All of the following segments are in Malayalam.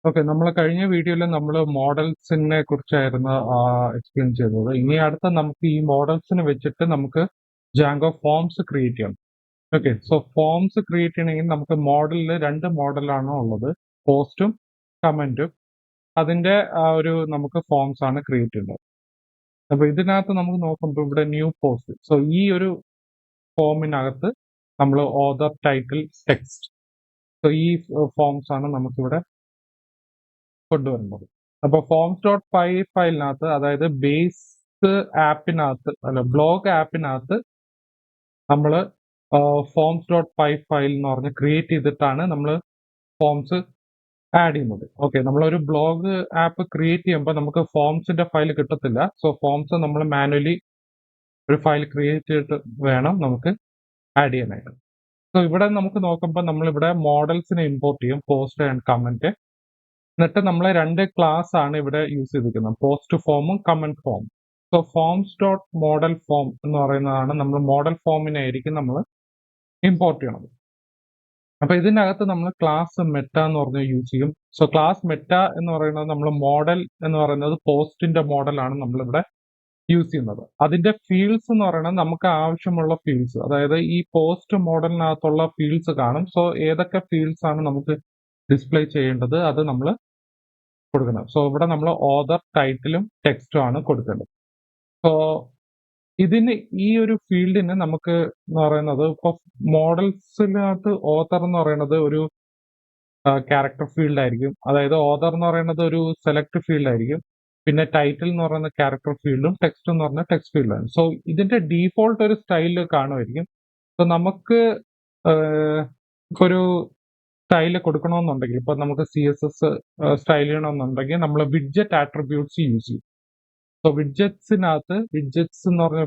ഓക്കെ, നമ്മൾ കഴിഞ്ഞ വീഡിയോയിൽ നമ്മൾ മോഡൽസിനെ കുറിച്ചായിരുന്നു എക്സ്പ്ലെയിൻ ചെയ്തത്. ഇനി അടുത്ത നമുക്ക് ഈ മോഡൽസിനെ വെച്ചിട്ട് നമുക്ക് ജാങ്കോ ഫോംസ് ക്രിയേറ്റ് ചെയ്യണം. ഓക്കെ, സോ ഫോംസ് ക്രിയേറ്റ് ചെയ്യണമെങ്കിൽ നമുക്ക് മോഡലിൽ രണ്ട് മോഡലാണ് ഉള്ളത്, പോസ്റ്റും കമന്റും. അതിന്റെ ഒരു നമുക്ക് ഫോംസ് ആണ് ക്രിയേറ്റ് ചെയ്യേണ്ടത്. അപ്പൊ ഇതിനകത്ത് നമുക്ക് നോക്കുമ്പോൾ ഇവിടെ ന്യൂ പോസ്റ്റ്, സോ ഈ ഒരു ഫോമിനകത്ത് നമ്മൾ ഓതർ, ടൈറ്റിൽ, ടെക്സ്റ്റ്, സോ ഈ ഫോംസ് ആണ് നമുക്കിവിടെ കൊണ്ടുവരുന്നത്. അപ്പൊ ഫോംസ് ഡോട്ട് പൈ ഫയലിനകത്ത്, അതായത് ബേസ് ആപ്പിനകത്ത് അല്ല ബ്ലോഗ് ആപ്പിനകത്ത് നമ്മൾ ഫോംസ് ഡോട്ട് പൈ ഫയൽ എന്ന് പറഞ്ഞ് ക്രിയേറ്റ് ചെയ്തിട്ടാണ് നമ്മൾ ഫോംസ് ആഡ് ചെയ്യുന്നത്. ഓക്കെ, നമ്മളൊരു ബ്ലോഗ് ആപ്പ് ക്രിയേറ്റ് ചെയ്യുമ്പോൾ നമുക്ക് ഫോംസിന്റെ ഫയൽ കിട്ടത്തില്ല. സോ ഫോംസ് നമ്മൾ മാനുവലി ഒരു ഫയൽ ക്രിയേറ്റ് ചെയ്തിട്ട് വേണം നമുക്ക് ആഡ് ചെയ്യാനായിട്ട്. സോ ഇവിടെ നമുക്ക് നോക്കുമ്പോൾ നമ്മളിവിടെ മോഡൽസിനെ ഇമ്പോർട്ട് ചെയ്യും, പോസ്റ്റ് ആൻഡ് കമന്റ്. എന്നിട്ട് നമ്മൾ രണ്ട് ക്ലാസ് ആണ് ഇവിടെ യൂസ് ചെയ്തിരിക്കുന്നത്, പോസ്റ്റ് ഫോമും കമന്റ് ഫോമും. So forms dot model form എന്ന് പറയുന്നതാണ് നമ്മൾ മോഡൽ ഫോമിനായിരിക്കും നമ്മൾ ഇമ്പോർട്ട് ചെയ്യണത്. അപ്പൊ ഇതിനകത്ത് നമ്മൾ ക്ലാസ് മെറ്റ എന്ന് പറഞ്ഞ് യൂസ് ചെയ്യും. സോ ക്ലാസ് മെറ്റ എന്ന് പറയുന്നത് നമ്മൾ മോഡൽ എന്ന് പറയുന്നത് പോസ്റ്റിന്റെ മോഡലാണ് നമ്മളിവിടെ യൂസ് ചെയ്യുന്നത്. അതിന്റെ ഫീൽഡ്സ് എന്ന് പറയുന്നത് നമുക്ക് ആവശ്യമുള്ള ഫീൽഡ്സ്, അതായത് ഈ പോസ്റ്റ് മോഡലിനകത്തുള്ള ഫീൽഡ്സ് കാണും. സോ ഏതൊക്കെ ഫീൽഡ്സ് ആണ് നമുക്ക് ഡിസ്പ്ലേ ചെയ്യേണ്ടത് അത് നമ്മൾ കൊടുക്കണം. സോ ഇവിടെ നമ്മൾ ഓതർ, ടൈറ്റിലും ടെക്സ്റ്റും ആണ് കൊടുക്കേണ്ടത്. സോ ഇതിന് ഈ ഒരു ഫീൽഡിന് നമുക്ക് എന്ന് പറയുന്നത് ഇപ്പൊ മോഡൽസിനകത്ത് ഓതർ എന്ന് പറയുന്നത് ഒരു ക്യാരക്ടർ ഫീൽഡ് ആയിരിക്കും. അതായത് ഓതർ എന്ന് പറയുന്നത് ഒരു സെലക്ട് ഫീൽഡ് ആയിരിക്കും. പിന്നെ ടൈറ്റിൽ എന്ന് പറയുന്ന ക്യാരക്ടർ ഫീൽഡും ടെക്സ്റ്റ് എന്ന് പറഞ്ഞ ടെക്സ്റ്റ് ഫീൽഡാണ്. സോ ഇതിന്റെ ഡീഫോൾട്ട് ഒരു സ്റ്റൈലിൽ കാണുമായിരിക്കും. സോ നമുക്ക് ഒരു സ്റ്റൈല് കൊടുക്കണമെന്നുണ്ടെങ്കിൽ, ഇപ്പൊ നമുക്ക് CSS സ്റ്റൈൽ ചെയ്യണമെന്നുണ്ടെങ്കിൽ നമ്മൾ വിഡ്ജറ്റ് ആട്രിബ്യൂട്ട്സ് യൂസ് ചെയ്യും. സോ വിഡ്ജറ്റ്സ് എന്ന് പറഞ്ഞ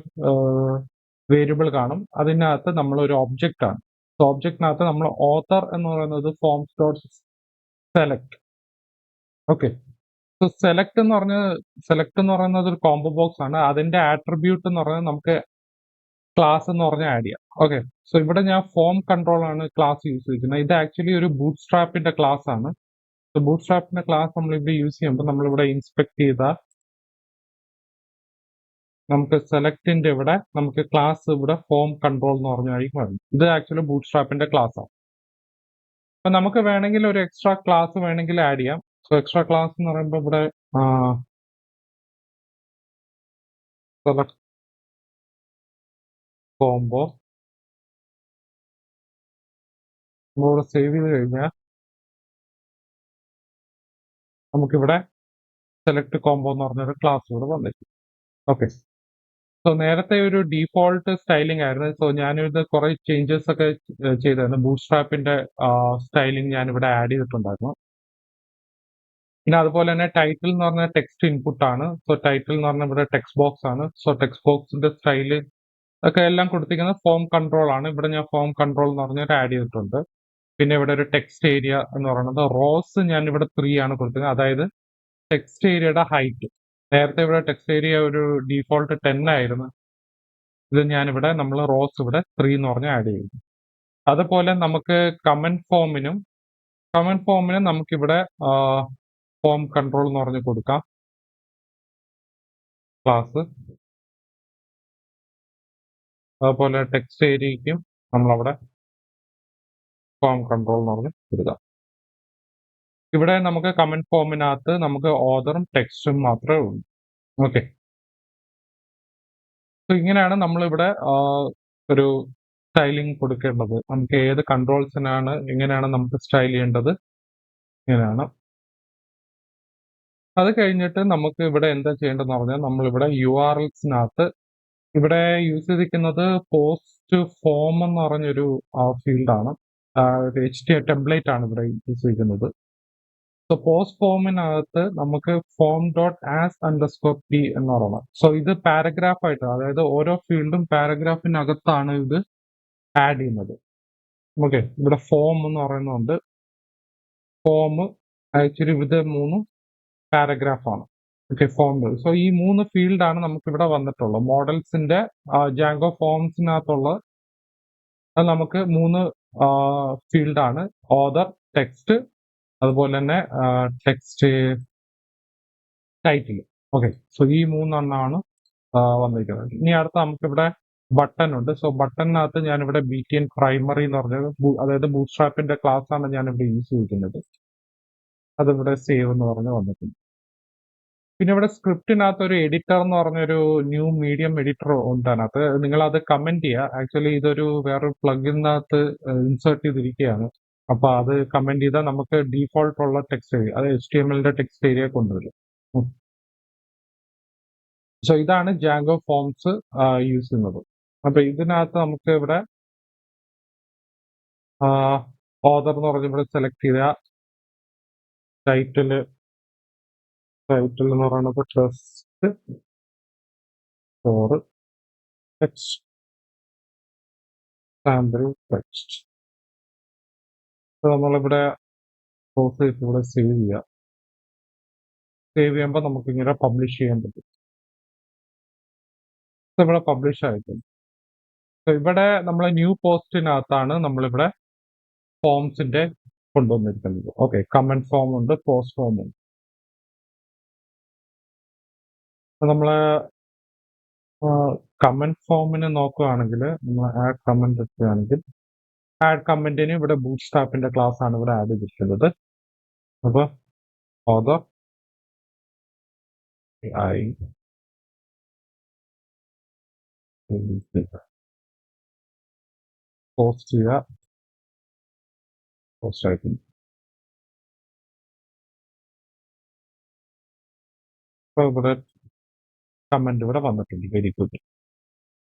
വേരിയബിൾ കാണും. അതിനകത്ത് നമ്മൾ ഒരു ഒബ്ജക്റ്റ് ആണ്. സോ ഒബ്ജക്റ്റിനകത്ത് നമ്മൾ ഓതർ എന്ന് പറയുന്നത് forms dot select. Okay, so select എന്ന് പറയുന്നത് ഒരു കോംബോ ബോക്സ് ആണ്. അതിന്റെ ആട്രിബ്യൂട്ട് എന്ന് പറയുന്നത് നമുക്ക് ക്ലാസ് എന്ന് പറഞ്ഞ ആഡ് ചെയ്യാം. ഓക്കെ, സോ ഇവിടെ ഞാൻ ഫോം കൺട്രോൾ ആണ് ക്ലാസ് യൂസ് ചെയ്തിരിക്കുന്നത്. ഇത് ആക്ച്വലി ഒരു ബൂട്ട് സ്ട്രാപ്പിന്റെ ക്ലാസ് ആണ്. സോ ബൂട്ട് സ്ട്രാപ്പിന്റെ ക്ലാസ് നമ്മൾ ഇവിടെ യൂസ് ചെയ്യുമ്പോൾ നമ്മളിവിടെ ഇൻസ്പെക്ട് ചെയ്താൽ നമുക്ക് സെലക്ടിന്റെ ഇവിടെ നമുക്ക് ക്ലാസ് ഇവിടെ ഫോം കൺട്രോൾ എന്ന് പറഞ്ഞായിരിക്കും വരുന്നത്. ഇത് ആക്ച്വലി ബൂട്ട് സ്ട്രാപ്പിന്റെ ക്ലാസ് ആണ്. അപ്പൊ നമുക്ക് വേണമെങ്കിൽ ഒരു എക്സ്ട്രാ ക്ലാസ് വേണമെങ്കിൽ ആഡ് ചെയ്യാം. സോ എക്സ്ട്രാ ക്ലാസ് എന്ന് പറയുമ്പോൾ ഇവിടെ സെലക്ട് കോംബോ നമ്മളിവിടെ സേവ് ചെയ്ത് കഴിഞ്ഞാൽ നമുക്കിവിടെ സെലക്ട് കോംബോ എന്ന് പറഞ്ഞൊരു ക്ലാസ് ഇവിടെ വന്നിട്ടുണ്ട്. ഓക്കെ, സോ നേരത്തെ ഒരു ഡീഫോൾട്ട് സ്റ്റൈലിംഗ് ആയിരുന്നു. സോ ഞാനിത് കുറെ ചേഞ്ചസ് ഒക്കെ ചെയ്തായിരുന്നു. ബൂട്ട് സ്ട്രാപ്പിന്റെ സ്റ്റൈലിംഗ് ഞാൻ ഇവിടെ ആഡ് ചെയ്തിട്ടുണ്ടായിരുന്നു. പിന്നെ അതുപോലെ തന്നെ ടൈറ്റിൽ എന്ന് പറഞ്ഞ ടെക്സ്റ്റ് ഇൻപുട്ട് ആണ്. സോ ടൈറ്റിൽ എന്ന് പറഞ്ഞാൽ ഇവിടെ ടെക്സ്റ്റ് ബോക്സ് ആണ്. സോ ടെക്സ്റ്റ് ബോക്സിന്റെ സ്റ്റൈല് ഒക്കെ എല്ലാം കൊടുത്തിരിക്കുന്നത് ഫോം കൺട്രോൾ ആണ്. ഇവിടെ ഞാൻ ഫോം കൺട്രോൾ എന്ന് പറഞ്ഞൊരു ആഡ് ചെയ്തിട്ടുണ്ട്. പിന്നെ ഇവിടെ ഒരു ടെക്സ്റ്റ് ഏരിയ എന്ന് പറയുന്നത് റോസ് ഞാൻ ഇവിടെ 3 ആണ് കൊടുത്തിരിക്കുന്നത്, അതായത് ടെക്സ്റ്റ് ഏരിയയുടെ ഹൈറ്റ്. നേരത്തെ ഇവിടെ ടെക്സ്റ്റ് ഏരിയ ഒരു ഡീഫോൾട്ട് 10 ആയിരുന്നു. ഇത് ഞാനിവിടെ നമ്മൾ റോസ് ഇവിടെ 3 എന്ന് പറഞ്ഞ് ആഡ് ചെയ്തു. അതുപോലെ നമുക്ക് കമന്റ് ഫോമിനും നമുക്കിവിടെ ഫോം കൺട്രോൾ എന്ന് പറഞ്ഞ് കൊടുക്കാം ക്ലാസ്. അതുപോലെ ടെക്സ്റ്റ് ഏരിയയ്ക്കും നമ്മളവിടെ ഫോം കൺട്രോൾ എന്ന് പറഞ്ഞ് കൊടുക്കാം. ഇവിടെ നമുക്ക് കമന്റ് ഫോമിനകത്ത് നമുക്ക് ഓതറും ടെക്സ്റ്റും മാത്രമേ ഉള്ളൂ. ഓക്കെ, സോ ഇങ്ങനെയാണ് നമ്മളിവിടെ ഒരു സ്റ്റൈലിംഗ് കൊടുക്കേണ്ടത്. നമുക്ക് ഏത് കൺട്രോൾസിനാണ് എങ്ങനെയാണ് നമുക്ക് സ്റ്റൈൽ ചെയ്യേണ്ടത് ഇങ്ങനെയാണ്. അത് കഴിഞ്ഞിട്ട് നമുക്ക് ഇവിടെ എന്താ ചെയ്യേണ്ടതെന്ന് പറഞ്ഞാൽ നമ്മളിവിടെ URLസിനകത്ത് ഇവിടെ യൂസ് ചെയ്തിരിക്കുന്നത് പോസ്റ്റ് ഫോം എന്ന് പറഞ്ഞൊരു ഫീൽഡാണ്. ടെംപ്ലേറ്റ് ആണ് ഇവിടെ യൂസ് ചെയ്തിരിക്കുന്നത്. സോ പോസ്റ്റ് ഫോമിനകത്ത് നമുക്ക് form dot as underscore P എന്ന് പറയണം. സോ ഇത് പാരഗ്രാഫ് ആയിട്ട്, അതായത് ഓരോ ഫീൽഡും പാരഗ്രാഫിനകത്താണ് ഇത് ആഡ് ചെയ്യുന്നത്. ഓക്കെ, ഇവിടെ ഫോം എന്ന് പറയുന്നുണ്ട്. ഫോം ആക്ച്വലി ഇത് 3 പാരഗ്രാഫാണ്. ഓക്കെ, ഫോമുകൾ. സോ ഈ 3 ഫീൽഡാണ് നമുക്ക് ഇവിടെ വന്നിട്ടുള്ളത്. മോഡൽസിന്റെ ജാങ്കോ ഫോംസിനകത്തുള്ള അത് നമുക്ക് 3 ഫീൽഡാണ്, ഓതർ, ടെക്സ്റ്റ്, അതുപോലെ തന്നെ ടെക്സ്റ്റ്, ടൈറ്റിൽ. ഓക്കെ, സോ ഈ മൂന്നെണ്ണമാണ് വന്നിരിക്കുന്നത്. ഇനി അടുത്ത നമുക്കിവിടെ ബട്ടൺ ഉണ്ട്. സോ ബട്ടണിനകത്ത് ഞാനിവിടെ BTN പ്രൈമറി എന്ന് പറഞ്ഞത് അതായത് ബൂട്ട്സ്ട്രാപ്പിന്റെ ക്ലാസ് ആണ് ഞാനിവിടെ യൂസ് ചെയ്തിരിക്കുന്നത്. അതിവിടെ സേവ് എന്ന് പറഞ്ഞ് വന്നിട്ടുണ്ട്. പിന്നെ ഇവിടെ സ്ക്രിപ്റ്റിനകത്ത് ഒരു എഡിറ്റർ എന്ന് പറഞ്ഞൊരു ന്യൂ മീഡിയം എഡിറ്റർ ഉണ്ട് അതിനകത്ത്. നിങ്ങളത് കമന്റ് ചെയ്യുക. ആക്ച്വലി ഇതൊരു വേറൊരു പ്ലഗിനകത്ത് ഇൻസേർട്ട് ചെയ്തിരിക്കുകയാണ്. അപ്പൊ അത് കമന്റ് ചെയ്താൽ നമുക്ക് ഡീഫോൾട്ട് ഉള്ള ടെക്സ്റ്റ് ഏരിയ, അത് HTML-ന്റെ ടെക്സ്റ്റ് ഏരിയ കൊണ്ടുവരും. സോ ഇതാണ് ജാങ്കോ ഫോംസ് യൂസ് ചെയ്യുന്നത്. അപ്പൊ ഇതിനകത്ത് നമുക്ക് ഇവിടെ ഓതർ എന്ന് പറഞ്ഞ് ഇവിടെ സെലക്ട് ചെയ്യുക. ടൈറ്റിൽ എന്ന് പറയുന്നത് text for text sample text. നമ്മളിവിടെ ക്ലോസ് ചെയ്തിട്ട് ഇവിടെ സേവ് ചെയ്യുക. സേവ് ചെയ്യുമ്പോൾ നമുക്ക് ഇങ്ങനെ പബ്ലിഷ് ചെയ്യാൻ പറ്റും. ഇവിടെ പബ്ലിഷ് ആയിട്ടുണ്ട്. ഇവിടെ നമ്മൾ ന്യൂ പോസ്റ്റിനകത്താണ് നമ്മളിവിടെ ഫോംസിന്റെ കൊണ്ടുവന്നിരിക്കുന്നത്. ഓക്കെ, കമന്റ് ഫോം ഉണ്ട്, പോസ്റ്റ് ഫോം ഉണ്ട്. നമ്മള് കമന്റ് ഫോമിന് നോക്കുകയാണെങ്കിൽ നമ്മൾ ആഡ് കമന്റ് എടുക്കുകയാണെങ്കിൽ ആഡ് കമന്റിന് ഇവിടെ ബൂട്ട്സ്ട്രാപ്പിന്റെ ക്ലാസ് ആണ് ഇവിടെ ആഡ് ചെയ്തിട്ടുള്ളത്. അപ്പൊ ഓതർ ഐ പോസ്റ്റ് ചെയ്യുക, പോസ്റ്റ് ആയിട്ടുണ്ട്. അപ്പൊ ഇവിടെ കമന്റ് ഇവിടെ വന്നിട്ടുണ്ട്. Very good.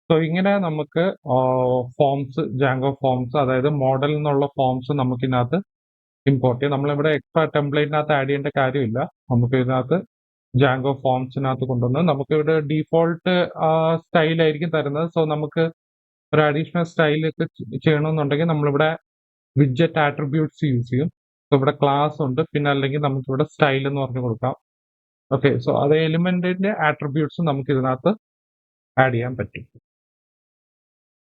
സോ ഇങ്ങനെ നമുക്ക് ഫോംസ്, ജാങ്കോ ഫോംസ്, അതായത് മോഡൽ എന്നുള്ള ഫോംസ് നമുക്ക് ഇതിനകത്ത് ഇമ്പോർട്ട് ചെയ്യാം. നമ്മളിവിടെ എക്സ്ട്രാ ടെംപ്ലേറ്റിനകത്ത് ആഡ് ചെയ്യേണ്ട കാര്യമില്ല. നമുക്ക് ഇതിനകത്ത് ജാങ്കോ ഫോംസിനകത്ത് കൊണ്ടുവന്ന് നമുക്ക് ഇവിടെ ഡീഫോൾട്ട് സ്റ്റൈൽ ആയിരിക്കും തരുന്നത്. സോ നമുക്ക് ഒരു അഡീഷണൽ സ്റ്റൈലൊക്കെ ചെയ്യണമെന്നുണ്ടെങ്കിൽ നമ്മളിവിടെ വിഡ്ജറ്റ് ആട്രിബ്യൂട്ട്സ് യൂസ് ചെയ്യും. സോ ഇവിടെ ക്ലാസ് ഉണ്ട്, പിന്നെ അല്ലെങ്കിൽ നമുക്ക് ഇവിടെ സ്റ്റൈൽ എന്ന് പറഞ്ഞു കൊടുക്കാം. ഓക്കെ, സോ അത് എലിമെന്റിന്റെ ആട്രിബ്യൂട്ട്സ് നമുക്ക് ഇതിനകത്ത് ആഡ് ചെയ്യാൻ പറ്റും.